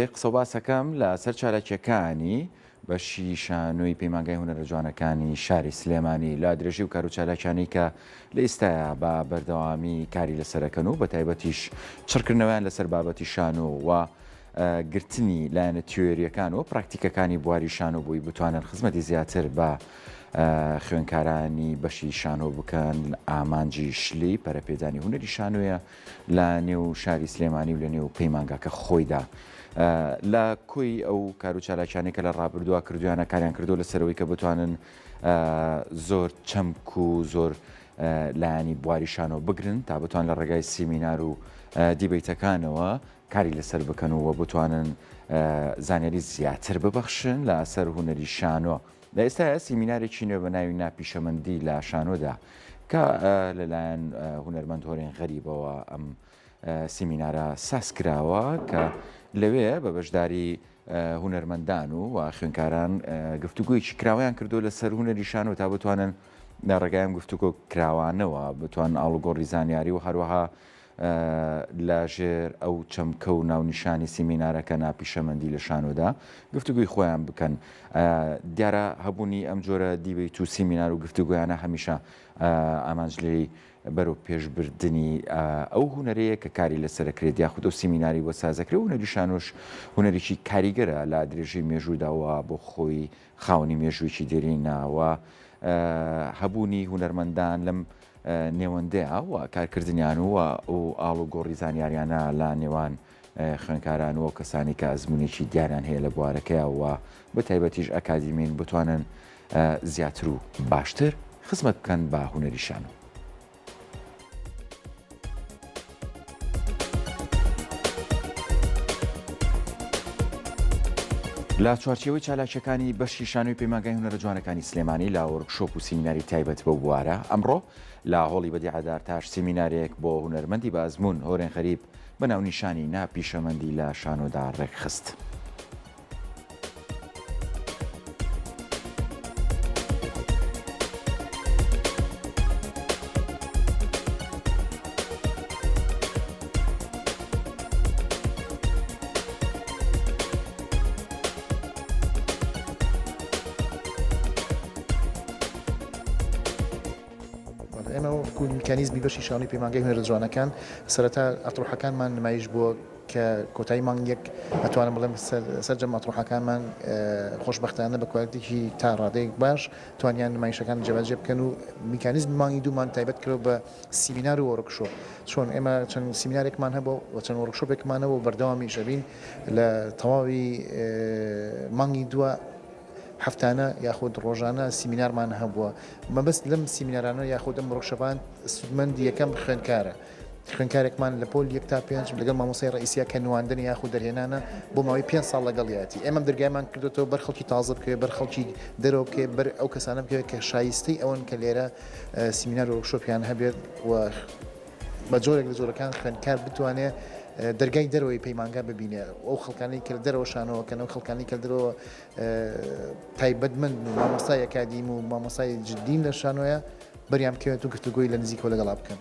قسە باسەکەم لە سەر چالەکیەکانی بەشی شانۆی پەیمانگای هونەرە جوانەکانی شاری سلێمانی لا درێژی و کاروچالاکیانی کە لە ئێستاە بە بەردەوامی کاری لەسەرەکەن و بە تایبەتیش چڕکردنەوەیان لەسەر بابەتی شانۆ و گرتنی لایەنە تیۆریەکان و پراکتیکەکانی بواری شانۆ بووی بتوانن خزمەتی زیاتر بە خوێندکارانی بەشی شانۆ بکەن ئامانجی شلی پەرەپێدانی هونەری شانۆیە لە نێو شاری سلێمانی و لە نێو پەیمانگاکە خۆیدا. لە کۆی ئەو کاروچالاکیانی کە لە ڕابردووە کردویانە کاریان کردو لەسەرەوەی کە بتوانن زۆر چەمک و زۆر لایانی بواری شانۆ بگرن تا بتوان لە ڕێگای سیمینار و دیبیتەکانەوە کاری لەسەر بکەن و بتوانن زانیاری زیاتر ببەخشن لە ئەسەر هونەری شانۆ. لە ئێستا سیمینارێکی نوێ بە ناوی ناپیشەمەندی لە شانۆدا کە لەلایەن هونەرمەند هۆرێن غەریبەوە ئەم سیمینارە ساس کراوە کە لەوێ بە بەشداری هونەرمەندان و خوێنکاران گفتوگویەکی کراوەیان کردو لەسەر هونەری شانۆ تا بتوانن لە ڕێگایم گفتوگۆ کراوانەوە بتوان ئاڵوگۆڕی زانیاری و هەروەها لەژێر ئەو چەمکە و ناونیشانی سیمینارەکە ناپیشەمەندی لە شانۆدا گفتوگوی خۆیان بکەن. دیارە هەبوونی ئەم جۆرە دیبیت و سیمینار و گفتوگویانە هەمیشە ئامانجلەی بەرەو پێشبردننی ئەو هونەرەیە کە کاری لەسەرکرێت یاخود ئەو سیمیناری وە سازەکرێت و هونەری شانۆش هونەرێکی کاریگەرە لە درێژەی مێژووداوە بۆ خۆی خاوەنی مێژوویکی دێری ناوە هەبوونی هونەرمەندان لەم نێوەندەیە و کارکردنیان و ئاڵ و گۆڕی زانیاریانە لە نێوان خوێنکاران و کەسانی کە ئەزمونێکی دیاریان هەیە لە بوارەکەیە و بە تایبەتیش ئەکادیمین بتوانن زیاتر و باشتر خزمەت بکەن بە هونەری شانۆ. لە چوارچێوەی چالاکیەکانی بەشی شانۆی پەیمانگای هونەرە جوانەکانی سلێمانی لا وەرکشۆپ و سیمیناری تایبەت بە بوارە ئەمڕۆ لە هۆڵی بەدیعەدار تاش سیمینارێک بۆ هونەرمەندی بە ئەزموون هۆرێن غەریب بە ناونیشانی ناپیشەمەندی لە شانۆدا ڕێکخست. ئێمە وەکو میکانیزمی بەشی شانۆی پەیمانگای هونەرە جوانەکان سەرەتا ئەطروحەکانمان نمایش بووە کە کۆتایی مانگ یەک ئەتوانم بڵێم سەرجەم ئەطروحەکانمان خۆشبەختانە بە کوالیتێکی تا ڕادەیەک باش توانیان نمایشەکان جێبەجێ بکەن و میکانیزمی مانگی دوومان تایبەت کرەوە بە سیمینار و وەرکشۆپ. چۆن ئێمە چەند سیمینارێکمان هەبوو و چەند وەرکشۆپێکمانەوە و بەردەوامی شەبین لە تەواوی مانگی دووە هەفتانە یاخود ڕۆژانە سیمینارمان هەبووە. مەبەست لەم سیمینارانە یاخود ئەم ڕۆژەبان سودمەندی یەکەم خوێنکارە. خوێنکارێکمان لە پۆل 1 تا 5 لەگەڵ مامۆستای ڕئیسیە کە نواندنی یاخود دەرهێنانە بۆ ماوەی 5 ساڵ لەگەڵیەتی. ئێمە دەرگایمان کردوێتەوە بەر خەڵکی تازە بکەوێت بەر خەڵکی دەرەوە بکەوێت بەر ئەو کەسانە بکەوێت کە شایستەی ئەوەن کە لێرە سیمینار و وەرکشۆپیان هەبێت و بە جۆرێک لە جۆرەکان خوێنکار بتوانێت دەرگای دەرەوەی پەیمانگا ببینێ ئەو خەڵکانی کە دەرەوە شانەوەکەن ئەو خەڵکانی کە دەرەوە تایبەتمەند و مامۆستای ئەکادیم و مامۆستای جددین لە شانۆیە بەریان بکەوێت و گفتوگۆی لە نزیکەوە لەگەڵا بکەن.